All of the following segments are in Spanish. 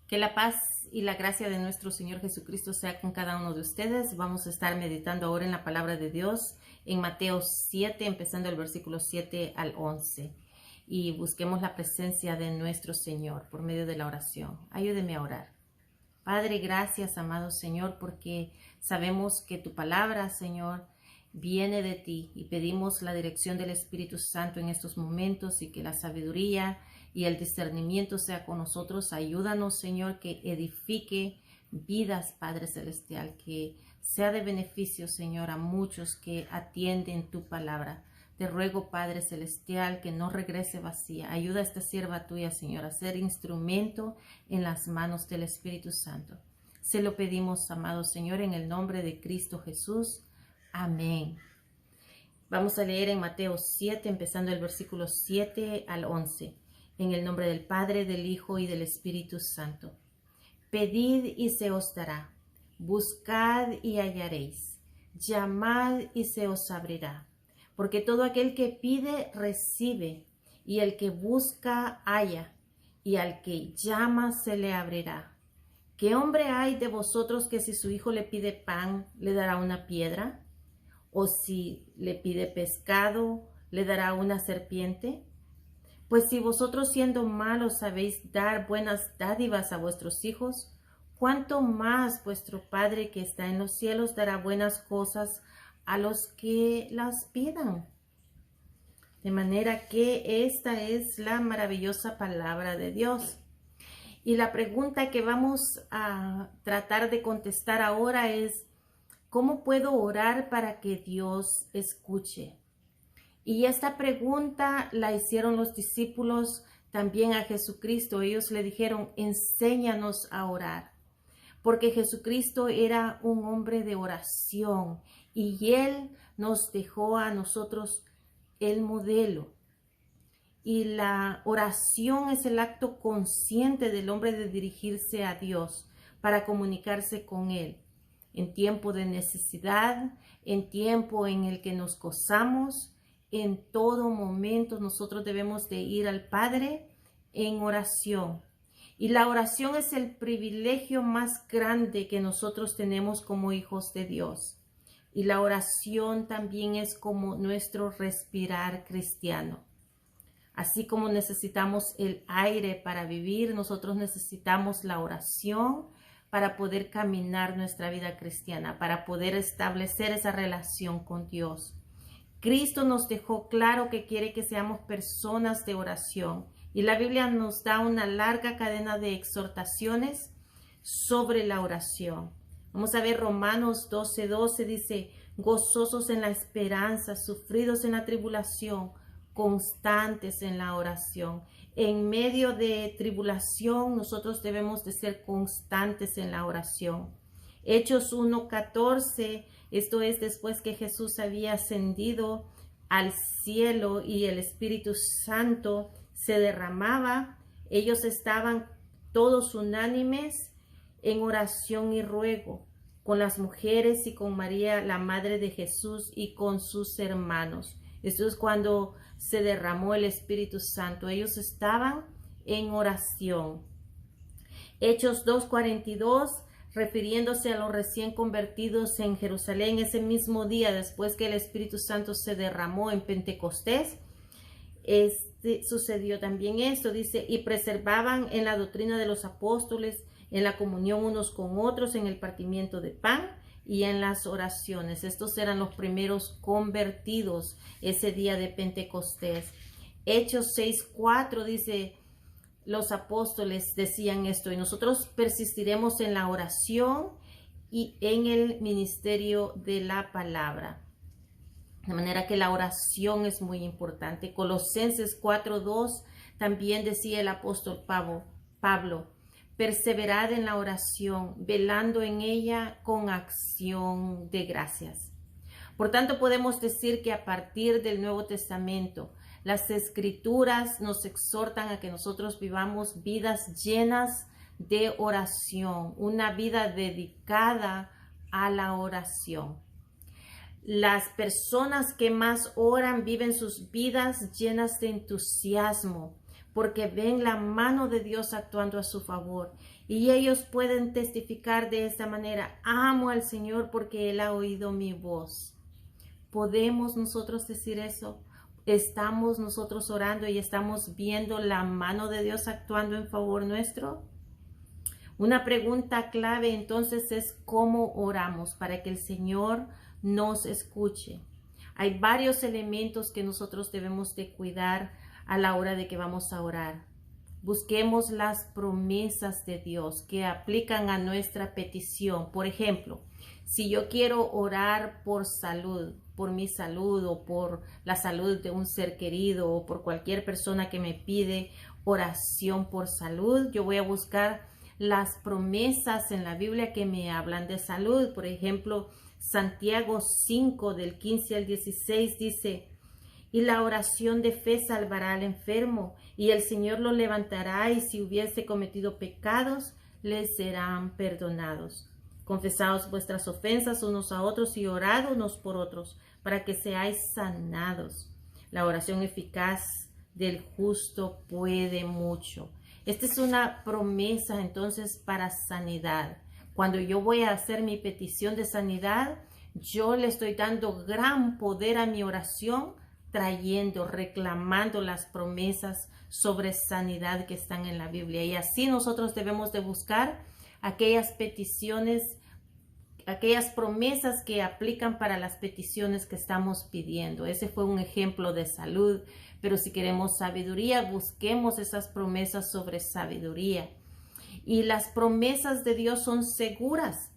Que la paz y la gracia de nuestro Señor Jesucristo sea con cada uno de ustedes. Vamos a estar meditando ahora en la palabra de Dios en Mateo 7, empezando el versículo 7 al 11. Y busquemos la presencia de nuestro Señor por medio de la oración. Ayúdeme a orar. Padre, gracias, amado Señor, porque sabemos que tu palabra, Señor, viene de ti y pedimos la dirección del Espíritu Santo en estos momentos y que la sabiduría y el discernimiento sea con nosotros. Ayúdanos, Señor, que edifique vidas, Padre Celestial, que sea de beneficio, Señor, a muchos que atienden tu palabra. Te ruego, Padre Celestial, que no regrese vacía. Ayuda a esta sierva tuya, Señor, a ser instrumento en las manos del Espíritu Santo. Se lo pedimos, amado Señor, en el nombre de Cristo Jesús. Amén. Vamos a leer en Mateo 7, empezando el versículo 7 al 11. En el nombre del Padre, del Hijo y del Espíritu Santo. Pedid y se os dará. Buscad y hallaréis. Llamad y se os abrirá. Porque todo aquel que pide, recibe, y el que busca, halla, y al que llama, se le abrirá. ¿Qué hombre hay de vosotros que si su hijo le pide pan, le dará una piedra? ¿O si le pide pescado, le dará una serpiente? Pues si vosotros siendo malos sabéis dar buenas dádivas a vuestros hijos, ¿cuánto más vuestro Padre que está en los cielos dará buenas cosas a los que las pidan? De manera que esta es la maravillosa palabra de Dios. Y la pregunta que vamos a tratar de contestar ahora es, ¿cómo puedo orar para que Dios escuche? Y esta pregunta la hicieron los discípulos también a Jesucristo. Ellos le dijeron, enséñanos a orar. Porque Jesucristo era un hombre de oración y Él nos dejó a nosotros el modelo. Y la oración es el acto consciente del hombre de dirigirse a Dios para comunicarse con Él. En tiempo de necesidad, en tiempo en el que nos gozamos, en todo momento nosotros debemos de ir al Padre en oración. Y la oración es el privilegio más grande que nosotros tenemos como hijos de Dios. Y la oración también es como nuestro respirar cristiano. Así como necesitamos el aire para vivir, nosotros necesitamos la oración para poder caminar nuestra vida cristiana, para poder establecer esa relación con Dios. Cristo nos dejó claro que quiere que seamos personas de oración. Y la Biblia nos da una larga cadena de exhortaciones sobre la oración. Vamos a ver Romanos 12:12 dice, gozosos en la esperanza, sufridos en la tribulación, constantes en la oración. En medio de tribulación nosotros debemos de ser constantes en la oración. Hechos 1:14, esto es después que Jesús había ascendido al cielo y el Espíritu Santo se derramaba, ellos estaban todos unánimes en oración y ruego con las mujeres y con María, la madre de Jesús, y con sus hermanos. Esto es cuando se derramó el Espíritu Santo. Ellos estaban en oración. Hechos 2:42, refiriéndose a los recién convertidos en Jerusalén, ese mismo día después que el Espíritu Santo se derramó en Pentecostés, sucedió también esto, dice, y preservaban en la doctrina de los apóstoles, en la comunión unos con otros, en el partimiento de pan y en las oraciones. Estos eran los primeros convertidos ese día de Pentecostés. Hechos 6:4 dice, los apóstoles decían esto, y nosotros persistiremos en la oración y en el ministerio de la palabra. De manera que la oración es muy importante. Colosenses 4:2 también decía el apóstol Pablo, perseverad en la oración, velando en ella con acción de gracias. Por tanto, podemos decir que a partir del Nuevo Testamento, las Escrituras nos exhortan a que nosotros vivamos vidas llenas de oración, una vida dedicada a la oración. Las personas que más oran viven sus vidas llenas de entusiasmo, porque ven la mano de Dios actuando a su favor. Y ellos pueden testificar de esta manera: amo al Señor porque Él ha oído mi voz. ¿Podemos nosotros decir eso? ¿Estamos nosotros orando y estamos viendo la mano de Dios actuando en favor nuestro? Una pregunta clave entonces es cómo oramos para que el Señor nos escuche. Hay varios elementos que nosotros debemos de cuidar a la hora de que vamos a orar. Busquemos las promesas de Dios que aplican a nuestra petición. Por ejemplo, si yo quiero orar por salud, por mi salud o por la salud de un ser querido o por cualquier persona que me pide oración por salud, yo voy a buscar las promesas en la Biblia que me hablan de salud. Por ejemplo, Santiago 5 del 15 al 16 dice: y la oración de fe salvará al enfermo, y el Señor lo levantará, y si hubiese cometido pecados, les serán perdonados. Confesaos vuestras ofensas unos a otros y orad unos por otros, para que seáis sanados. La oración eficaz del justo puede mucho. Esta es una promesa entonces para sanidad. Cuando yo voy a hacer mi petición de sanidad, yo le estoy dando gran poder a mi oración, reclamando las promesas sobre sanidad que están en la Biblia. Y así nosotros debemos de buscar aquellas peticiones, aquellas promesas que aplican para las peticiones que estamos pidiendo. Ese fue un ejemplo de salud, pero si queremos sabiduría, busquemos esas promesas sobre sabiduría. Y las promesas de Dios son seguras.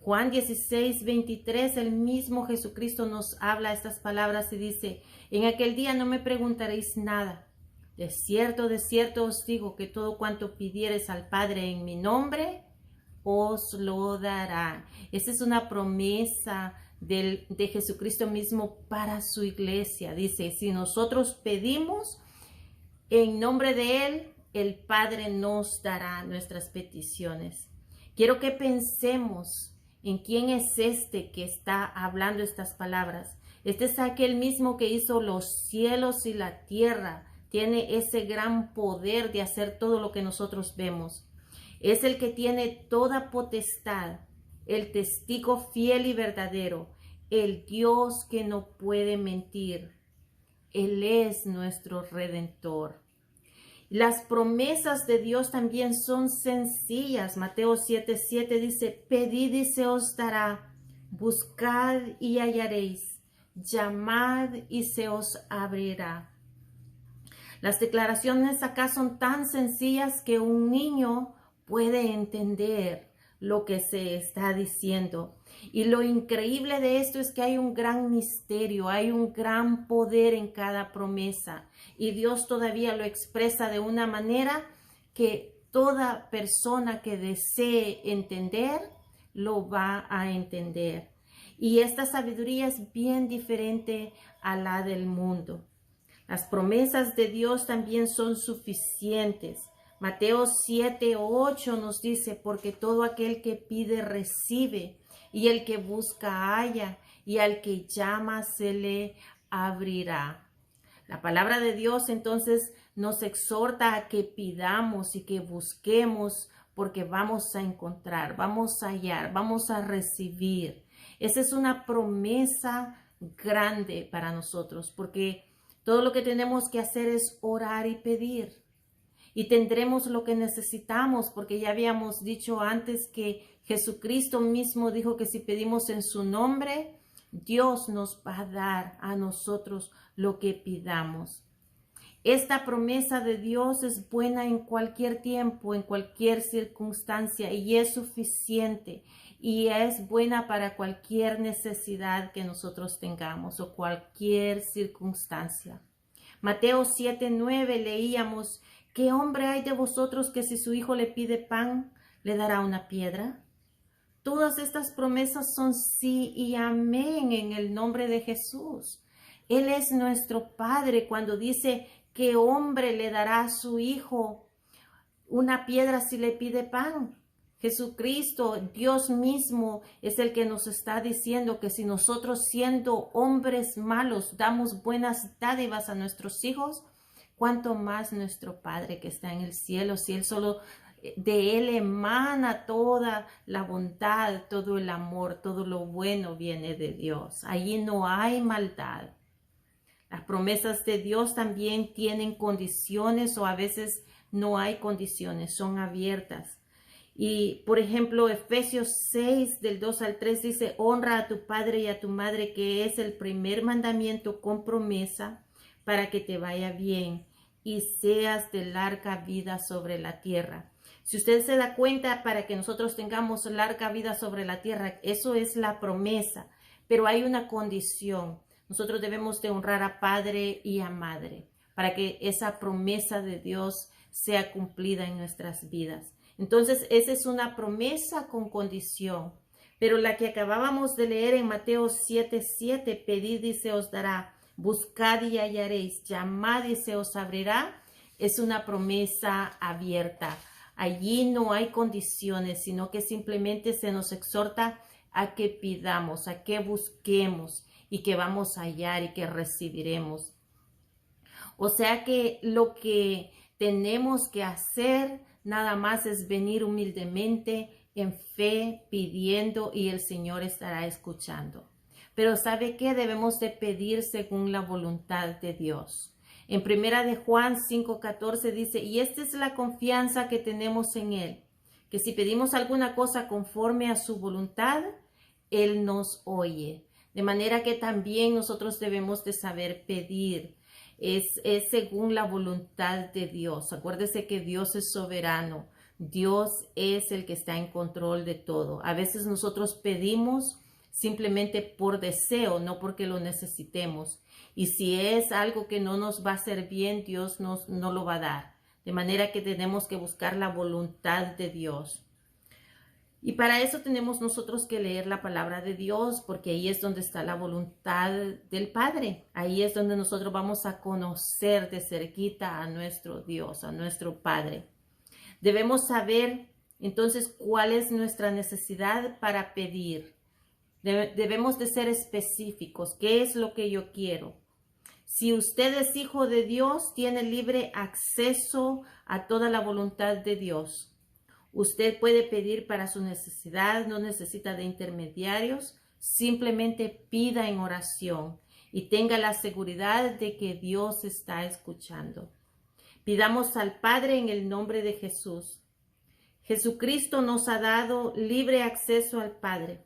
Juan 16, 23, el mismo Jesucristo nos habla estas palabras y dice: en aquel día no me preguntaréis nada. De cierto os digo que todo cuanto pidiereis al Padre en mi nombre, os lo dará. Esa es una promesa de Jesucristo mismo para su iglesia. Dice: si nosotros pedimos en nombre de Él, el Padre nos dará nuestras peticiones. Quiero que pensemos en quién es este que está hablando estas palabras. Este es aquel mismo que hizo los cielos y la tierra. Tiene ese gran poder de hacer todo lo que nosotros vemos. Es el que tiene toda potestad, el testigo fiel y verdadero, el Dios que no puede mentir. Él es nuestro Redentor. Las promesas de Dios también son sencillas. Mateo 7:7 dice: pedid y se os dará, buscad y hallaréis, llamad y se os abrirá. Las declaraciones acá son tan sencillas que un niño puede entender lo que se está diciendo. Y lo increíble de esto es que hay un gran misterio, hay un gran poder en cada promesa. Y Dios todavía lo expresa de una manera que toda persona que desee entender, lo va a entender. Y esta sabiduría es bien diferente a la del mundo. Las promesas de Dios también son suficientes. Mateo 7:8 nos dice: porque todo aquel que pide recibe, y el que busca halla, y al que llama se le abrirá. La palabra de Dios entonces nos exhorta a que pidamos y que busquemos, porque vamos a encontrar, vamos a hallar, vamos a recibir. Esa es una promesa grande para nosotros, porque todo lo que tenemos que hacer es orar y pedir. Y tendremos lo que necesitamos, porque ya habíamos dicho antes que Jesucristo mismo dijo que si pedimos en su nombre, Dios nos va a dar a nosotros lo que pidamos. Esta promesa de Dios es buena en cualquier tiempo, en cualquier circunstancia, y es suficiente, y es buena para cualquier necesidad que nosotros tengamos o cualquier circunstancia. Mateo 7:9 leíamos: ¿qué hombre hay de vosotros que si su hijo le pide pan, le dará una piedra? Todas estas promesas son sí y amén en el nombre de Jesús. Él es nuestro Padre. Cuando dice: ¿qué hombre le dará a su hijo una piedra si le pide pan? Jesucristo, Dios mismo, es el que nos está diciendo que si nosotros, siendo hombres malos, damos buenas dádivas a nuestros hijos, cuánto más nuestro Padre que está en el cielo, si Él solo de Él emana toda la bondad, todo el amor, todo lo bueno viene de Dios. Allí no hay maldad. Las promesas de Dios también tienen condiciones o a veces no hay condiciones, son abiertas. Y por ejemplo, Efesios 6 del 2 al 3 dice, honra a tu padre y a tu madre, que es el primer mandamiento con promesa para que te vaya bien y seas de larga vida sobre la tierra. Si usted se da cuenta, para que nosotros tengamos larga vida sobre la tierra, eso es la promesa, pero hay una condición. Nosotros debemos de honrar a padre y a madre para que esa promesa de Dios sea cumplida en nuestras vidas. Entonces, esa es una promesa con condición. Pero la que acabábamos de leer en Mateo 7:7, pedid y se os dará, buscad y hallaréis, llamad y se os abrirá, es una promesa abierta. Allí no hay condiciones, sino que simplemente se nos exhorta a que pidamos, a que busquemos y que vamos a hallar y que recibiremos. O sea que lo que tenemos que hacer nada más es venir humildemente en fe, pidiendo, y el Señor estará escuchando. Pero ¿sabe qué? Debemos de pedir según la voluntad de Dios. En primera de Juan 5:14 dice, y esta es la confianza que tenemos en Él, que si pedimos alguna cosa conforme a su voluntad, Él nos oye. De manera que también nosotros debemos de saber pedir. Es según la voluntad de Dios. Acuérdese que Dios es soberano. Dios es el que está en control de todo. A veces nosotros pedimos simplemente por deseo, no porque lo necesitemos. Y si es algo que no nos va a hacer bien, Dios no lo va a dar. De manera que tenemos que buscar la voluntad de Dios. Y para eso tenemos nosotros que leer la palabra de Dios, porque ahí es donde está la voluntad del Padre. Ahí es donde nosotros vamos a conocer de cerquita a nuestro Dios, a nuestro Padre. Debemos saber entonces cuál es nuestra necesidad para pedir. Debemos de ser específicos. ¿Qué es lo que yo quiero? Si usted es hijo de Dios, tiene libre acceso a toda la voluntad de Dios. Usted puede pedir para su necesidad, no necesita de intermediarios, simplemente pida en oración y tenga la seguridad de que Dios está escuchando. Pidamos al Padre en el nombre de Jesús. Jesucristo nos ha dado libre acceso al Padre,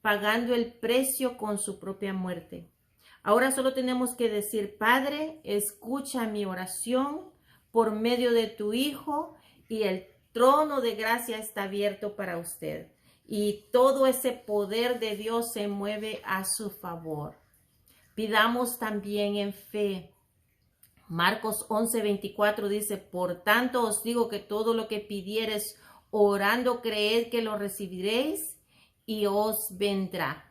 pagando el precio con su propia muerte. Ahora solo tenemos que decir, Padre, escucha mi oración por medio de tu Hijo, y el trono de gracia está abierto para usted. Y todo ese poder de Dios se mueve a su favor. Pidamos también en fe. Marcos 11:24 dice, por tanto os digo que todo lo que pidiereis orando, creed que lo recibiréis y os vendrá.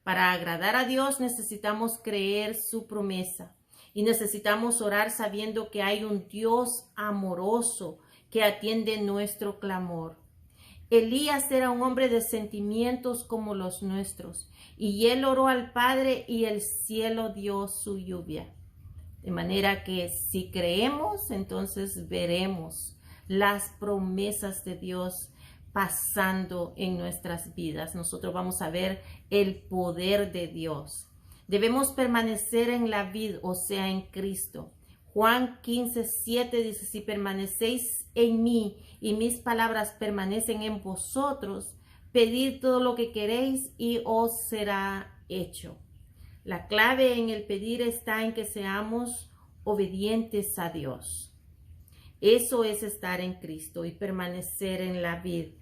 Para agradar a Dios necesitamos creer su promesa y necesitamos orar sabiendo que hay un Dios amoroso que atiende nuestro clamor. Elías era un hombre de sentimientos como los nuestros, y él oró al Padre y el cielo dio su lluvia. De manera que si creemos, entonces veremos las promesas de Dios pasando en nuestras vidas. Nosotros vamos a ver el poder de Dios. Debemos permanecer en la vid, o sea, en Cristo. Juan 15:7 dice, si permanecéis en mí y mis palabras permanecen en vosotros, pedid todo lo que queréis y os será hecho. La clave en el pedir está en que seamos obedientes a Dios. Eso es estar en Cristo y permanecer en la vid.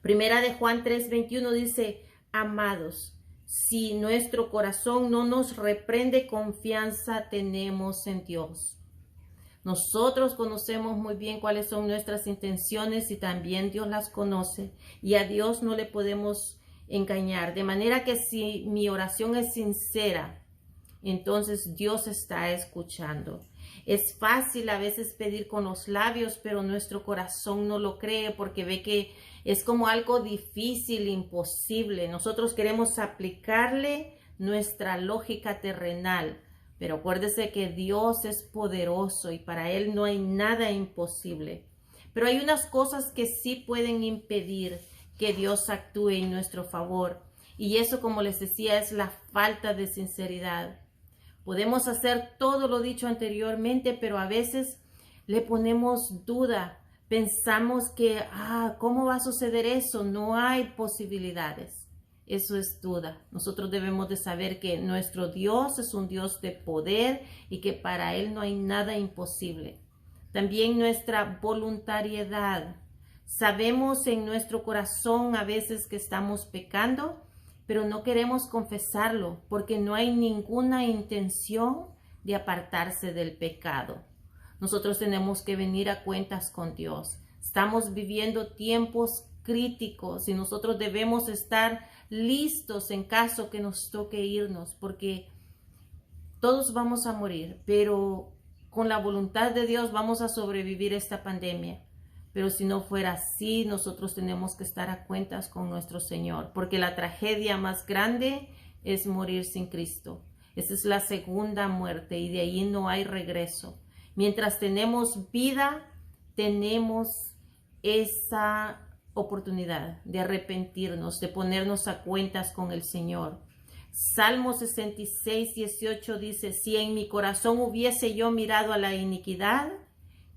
Primera de Juan 3:21 dice, amados, si nuestro corazón no nos reprende, confianza tenemos en Dios. Nosotros conocemos muy bien cuáles son nuestras intenciones y también Dios las conoce, y a Dios no le podemos engañar. De manera que si mi oración es sincera, entonces Dios está escuchando. Es fácil a veces pedir con los labios, pero nuestro corazón no lo cree porque ve que es como algo difícil, imposible. Nosotros queremos aplicarle nuestra lógica terrenal, Pero acuérdese que Dios es poderoso y para Él no hay nada imposible. Pero hay unas cosas que sí pueden impedir que Dios actúe en nuestro favor. Y eso, como les decía, es la falta de sinceridad. Podemos hacer todo lo dicho anteriormente, pero a veces le ponemos duda. Pensamos que, ¿cómo va a suceder eso? No hay posibilidades. Eso es duda. Nosotros debemos de saber que nuestro Dios es un Dios de poder y que para Él no hay nada imposible. También nuestra voluntariedad. Sabemos en nuestro corazón a veces que estamos pecando, pero no queremos confesarlo porque no hay ninguna intención de apartarse del pecado. Nosotros tenemos que venir a cuentas con Dios. Estamos viviendo tiempos críticos y nosotros debemos estar listos en caso que nos toque irnos, porque todos vamos a morir, pero con la voluntad de Dios vamos a sobrevivir esta pandemia. Pero si no fuera así, nosotros tenemos que estar a cuentas con nuestro Señor, porque la tragedia más grande es morir sin Cristo. Esa es la segunda muerte y de ahí no hay regreso. Mientras tenemos vida, tenemos esa oportunidad de arrepentirnos, de ponernos a cuentas con el Señor. Salmo 66, 18 dice, si en mi corazón hubiese yo mirado a la iniquidad,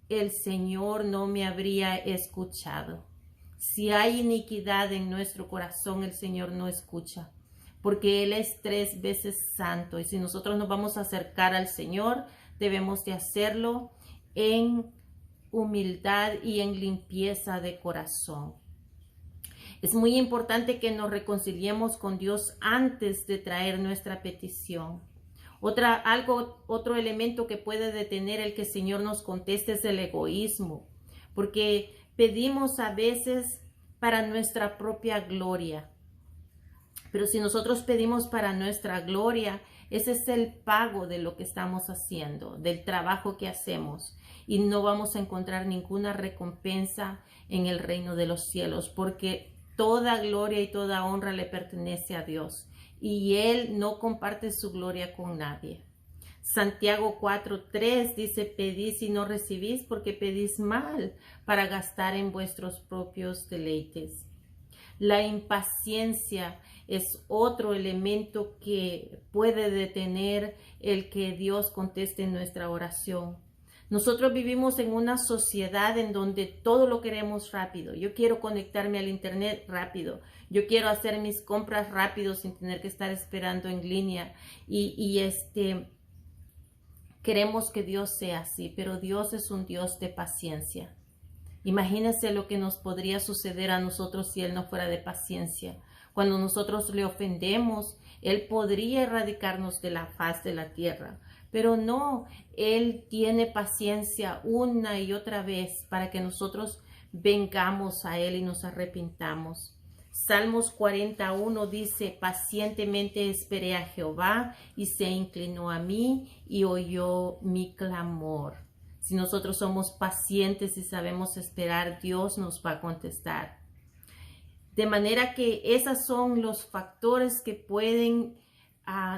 el Señor no me habría escuchado. Si hay iniquidad en nuestro corazón, el Señor no escucha, porque Él es 3 veces santo. Y si nosotros nos vamos a acercar al Señor, debemos de hacerlo en humildad y en limpieza de corazón. Es muy importante que nos reconciliemos con Dios antes de traer nuestra petición. Otro elemento que puede detener el que el Señor nos conteste es el egoísmo, porque pedimos a veces para nuestra propia gloria. Pero si nosotros pedimos para nuestra gloria, ese es el pago de lo que estamos haciendo, del trabajo que hacemos. Y no vamos a encontrar ninguna recompensa en el reino de los cielos, porque toda gloria y toda honra le pertenece a Dios. Y Él no comparte su gloria con nadie. Santiago 4:3 dice, pedís y no recibís porque pedís mal para gastar en vuestros propios deleites. La impaciencia es otro elemento que puede detener el que Dios conteste nuestra oración. Nosotros vivimos en una sociedad en donde todo lo queremos rápido. Yo quiero conectarme al internet rápido. Yo quiero hacer mis compras rápido sin tener que estar esperando en línea. Queremos que Dios sea así, pero Dios es un Dios de paciencia. Imagínense lo que nos podría suceder a nosotros si Él no fuera de paciencia. Cuando nosotros le ofendemos, Él podría erradicarnos de la faz de la tierra. Pero no, Él tiene paciencia una y otra vez para que nosotros vengamos a Él y nos arrepintamos. Salmos 41 dice, pacientemente esperé a Jehová y se inclinó a mí y oyó mi clamor. Si nosotros somos pacientes y sabemos esperar, Dios nos va a contestar. De manera que esos son los factores que pueden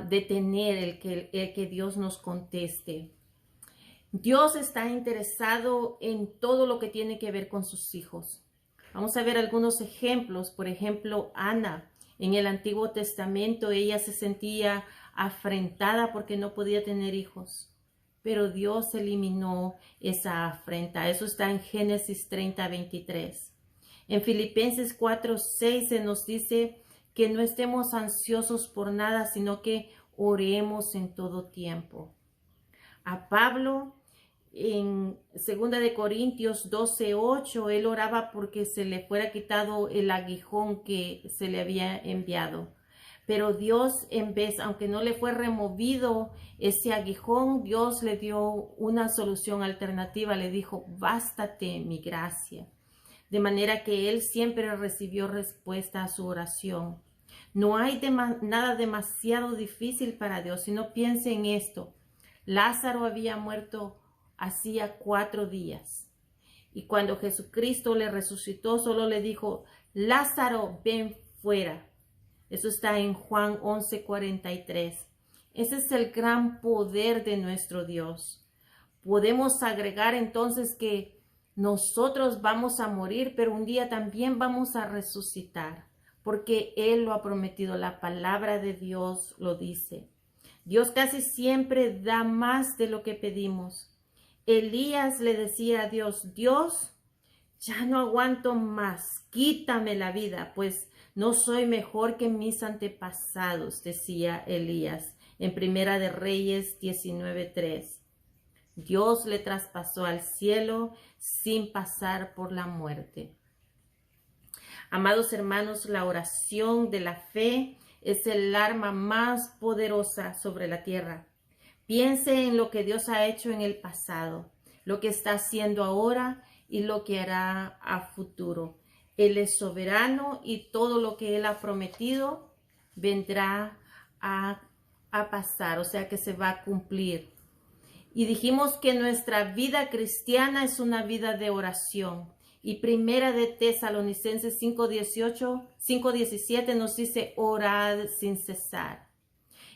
detener el que Dios nos conteste. Dios está interesado en todo lo que tiene que ver con sus hijos. Vamos a ver algunos ejemplos. Por ejemplo, Ana, en el Antiguo Testamento, ella se sentía afrentada porque no podía tener hijos. Pero Dios eliminó esa afrenta. Eso está en Génesis 30:23. En Filipenses 4:6 se nos dice que no estemos ansiosos por nada, sino que oremos en todo tiempo. A Pablo, en 2 Corintios 12:8, él oraba porque se le fuera quitado el aguijón que se le había enviado. Pero Dios, aunque no le fue removido ese aguijón, Dios le dio una solución alternativa. Le dijo, bástate mi gracia. De manera que él siempre recibió respuesta a su oración. No hay nada demasiado difícil para Dios. Si no piense en esto, Lázaro había muerto hacía 4 días. Y cuando Jesucristo le resucitó, solo le dijo, Lázaro, ven fuera. Eso está en Juan 11:43. Ese es el gran poder de nuestro Dios. Podemos agregar entonces que nosotros vamos a morir, pero un día también vamos a resucitar, porque Él lo ha prometido, la palabra de Dios lo dice. Dios casi siempre da más de lo que pedimos. Elías le decía a Dios, Dios, ya no aguanto más, quítame la vida, pues no soy mejor que mis antepasados, decía Elías en Primera de Reyes 19:3. Dios le traspasó al cielo sin pasar por la muerte. Amados hermanos, la oración de la fe es el arma más poderosa sobre la tierra. Piense en lo que Dios ha hecho en el pasado, lo que está haciendo ahora y lo que hará a futuro. Él es soberano y todo lo que Él ha prometido vendrá a pasar, o sea que se va a cumplir. Y dijimos que nuestra vida cristiana es una vida de oración. Y Primera de Tesalonicenses 5:17 nos dice, orad sin cesar.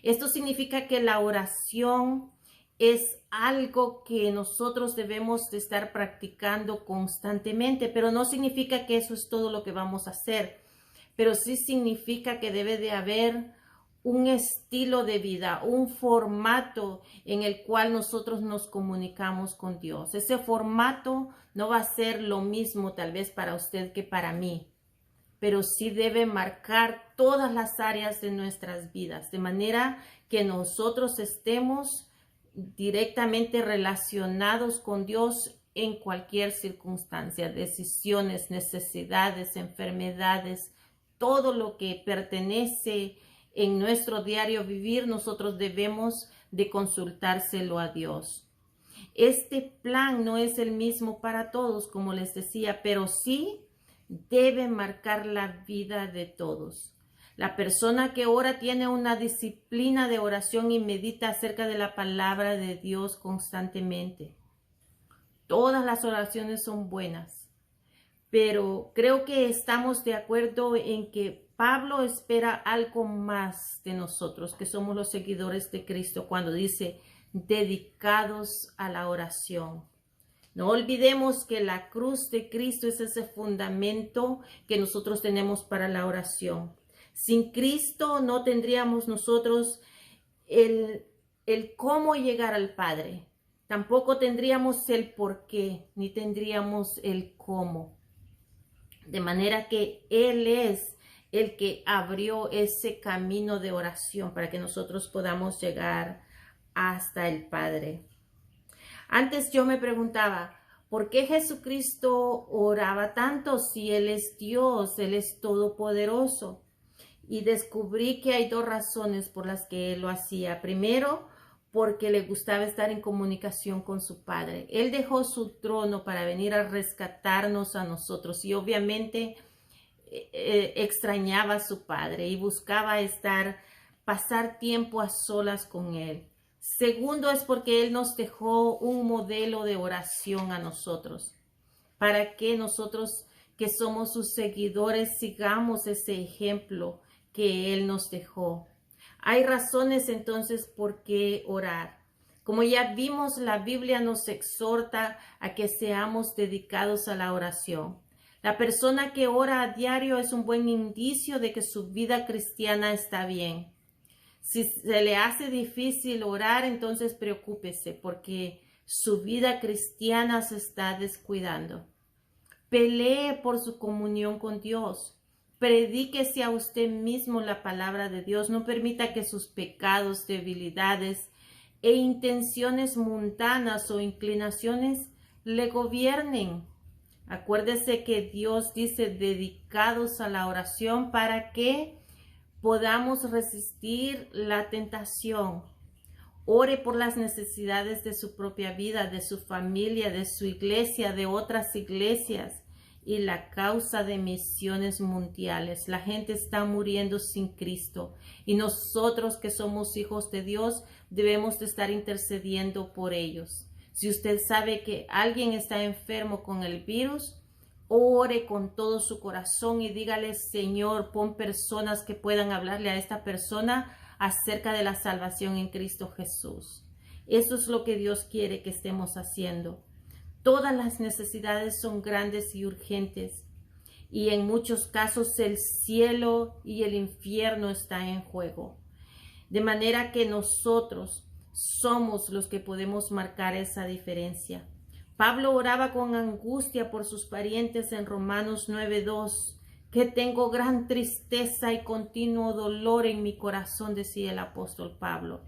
Esto significa que la oración es algo que nosotros debemos de estar practicando constantemente, pero no significa que eso es todo lo que vamos a hacer, pero sí significa que debe de haber un estilo de vida, un formato en el cual nosotros nos comunicamos con Dios. Ese formato no va a ser lo mismo tal vez para usted que para mí, pero sí debe marcar todas las áreas de nuestras vidas, de manera que nosotros estemos directamente relacionados con Dios en cualquier circunstancia, decisiones, necesidades, enfermedades, todo lo que pertenece en nuestro diario vivir, nosotros debemos de consultárselo a Dios. Este plan no es el mismo para todos, como les decía, pero sí debe marcar la vida de todos. La persona que ora tiene una disciplina de oración y medita acerca de la palabra de Dios constantemente. Todas las oraciones son buenas, pero creo que estamos de acuerdo en que Pablo espera algo más de nosotros, que somos los seguidores de Cristo, cuando dice dedicados a la oración. No olvidemos que la cruz de Cristo es ese fundamento que nosotros tenemos para la oración. Sin Cristo no tendríamos nosotros el cómo llegar al Padre. Tampoco tendríamos el por qué, ni tendríamos el cómo. De manera que Él es el que abrió ese camino de oración para que nosotros podamos llegar hasta el Padre. Antes yo me preguntaba, ¿por qué Jesucristo oraba tanto si Él es Dios, Él es todopoderoso? Y descubrí que hay dos razones por las que Él lo hacía. Primero, porque le gustaba estar en comunicación con su Padre. Él dejó su trono para venir a rescatarnos a nosotros y obviamente extrañaba a su Padre y buscaba pasar tiempo a solas con Él. Segundo, es porque Él nos dejó un modelo de oración a nosotros, para que nosotros que somos sus seguidores sigamos ese ejemplo que Él nos dejó. Hay razones entonces por qué orar. Como ya vimos, la Biblia nos exhorta a que seamos dedicados a la oración. La persona que ora a diario es un buen indicio de que su vida cristiana está bien. Si se le hace difícil orar, entonces preocúpese porque su vida cristiana se está descuidando. Pelee por su comunión con Dios. Predíquese a usted mismo la palabra de Dios. No permita que sus pecados, debilidades e intenciones mundanas o inclinaciones le gobiernen. Acuérdese que Dios dice dedicados a la oración para que podamos resistir la tentación. Ore por las necesidades de su propia vida, de su familia, de su iglesia, de otras iglesias y la causa de misiones mundiales. La gente está muriendo sin Cristo y nosotros que somos hijos de Dios debemos de estar intercediendo por ellos. Si usted sabe que alguien está enfermo con el virus, ore con todo su corazón y dígale, Señor, pon personas que puedan hablarle a esta persona acerca de la salvación en Cristo Jesús. Eso es lo que Dios quiere que estemos haciendo. Todas las necesidades son grandes y urgentes, y en muchos casos el cielo y el infierno están en juego. De manera que nosotros somos los que podemos marcar esa diferencia. Pablo oraba con angustia por sus parientes en Romanos 9:2, que tengo gran tristeza y continuo dolor en mi corazón, decía el apóstol Pablo.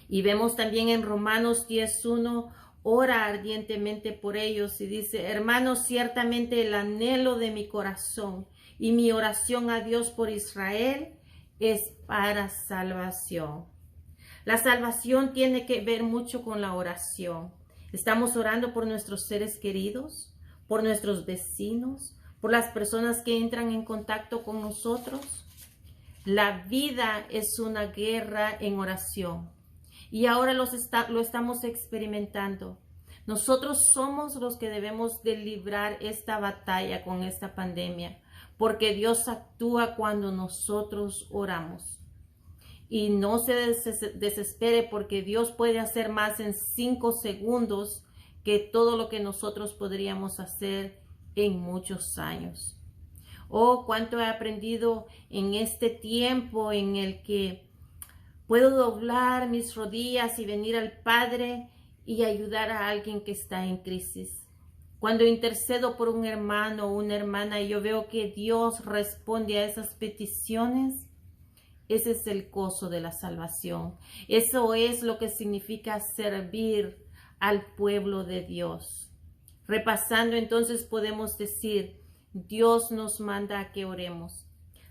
Y vemos también en Romanos 10:1, ora ardientemente por ellos y dice, hermanos, ciertamente el anhelo de mi corazón y mi oración a Dios por Israel es para salvación. La salvación tiene que ver mucho con la oración. Estamos orando por nuestros seres queridos, por nuestros vecinos, por las personas que entran en contacto con nosotros. La vida es una guerra en oración y ahora lo estamos experimentando. Nosotros somos los que debemos de librar esta batalla con esta pandemia, porque Dios actúa cuando nosotros oramos. Y no se desespere, porque Dios puede hacer más en 5 segundos que todo lo que nosotros podríamos hacer en muchos años. Oh, cuánto he aprendido en este tiempo en el que puedo doblar mis rodillas y venir al Padre y ayudar a alguien que está en crisis. Cuando intercedo por un hermano o una hermana y yo veo que Dios responde a esas peticiones, ese es el gozo de la salvación. Eso es lo que significa servir al pueblo de Dios. Repasando, entonces podemos decir, Dios nos manda a que oremos.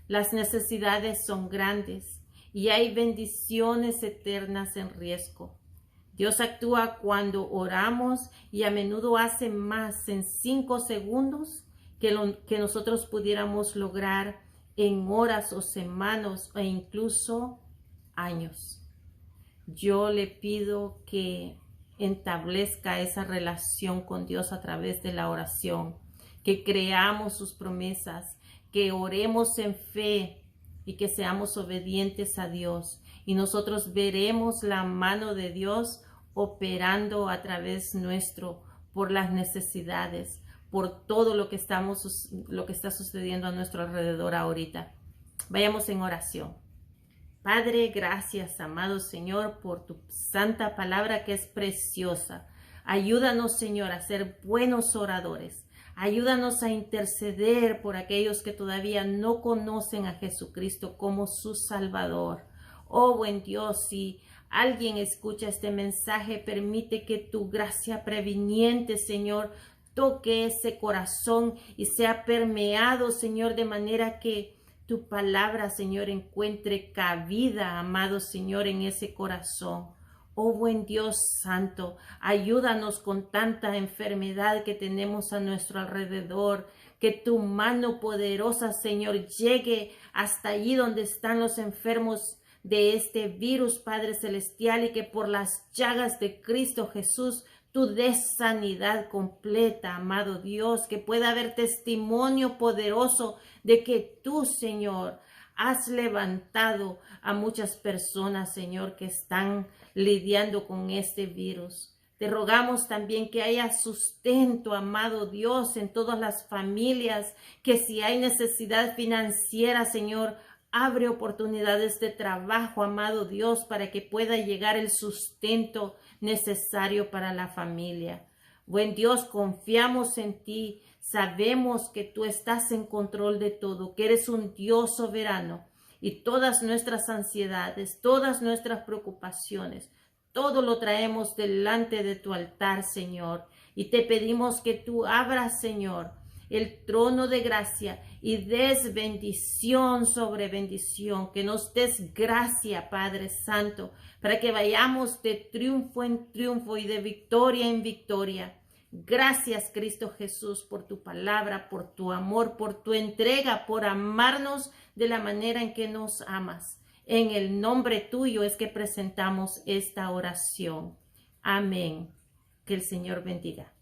Las necesidades son grandes y hay bendiciones eternas en riesgo. Dios actúa cuando oramos y a menudo hace más en 5 segundos que nosotros pudiéramos lograr en horas o semanas o incluso años. Yo le pido que establezca esa relación con Dios a través de la oración, que creamos sus promesas, que oremos en fe y que seamos obedientes a Dios. Y nosotros veremos la mano de Dios operando a través nuestro por las necesidades, por todo lo que está sucediendo a nuestro alrededor ahorita. Vayamos en oración. Padre, gracias, amado Señor, por tu santa palabra que es preciosa. Ayúdanos, Señor, a ser buenos oradores. Ayúdanos a interceder por aquellos que todavía no conocen a Jesucristo como su Salvador. Oh, buen Dios, si alguien escucha este mensaje, permite que tu gracia previniente, Señor, toque ese corazón y sea permeado, Señor, de manera que tu palabra, Señor, encuentre cabida, amado Señor, en ese corazón. Oh, buen Dios santo, ayúdanos con tanta enfermedad que tenemos a nuestro alrededor. Que tu mano poderosa, Señor, llegue hasta allí donde están los enfermos de este virus, Padre Celestial, y que por las llagas de Cristo Jesús tú des sanidad completa, amado Dios, que pueda haber testimonio poderoso de que tú, Señor, has levantado a muchas personas, Señor, que están lidiando con este virus. Te rogamos también que haya sustento, amado Dios, en todas las familias, que si hay necesidad financiera, Señor, abre oportunidades de trabajo, amado Dios, para que pueda llegar el sustento necesario para la familia. Buen Dios, confiamos en ti. Sabemos que tú estás en control de todo, que eres un Dios soberano y todas nuestras ansiedades, todas nuestras preocupaciones, todo lo traemos delante de tu altar, Señor. Y te pedimos que tú abras, Señor, el trono de gracia y des bendición sobre bendición, que nos des gracia, Padre Santo, para que vayamos de triunfo en triunfo y de victoria en victoria. Gracias, Cristo Jesús, por tu palabra, por tu amor, por tu entrega, por amarnos de la manera en que nos amas. En el nombre tuyo es que presentamos esta oración. Amén. Que el Señor bendiga.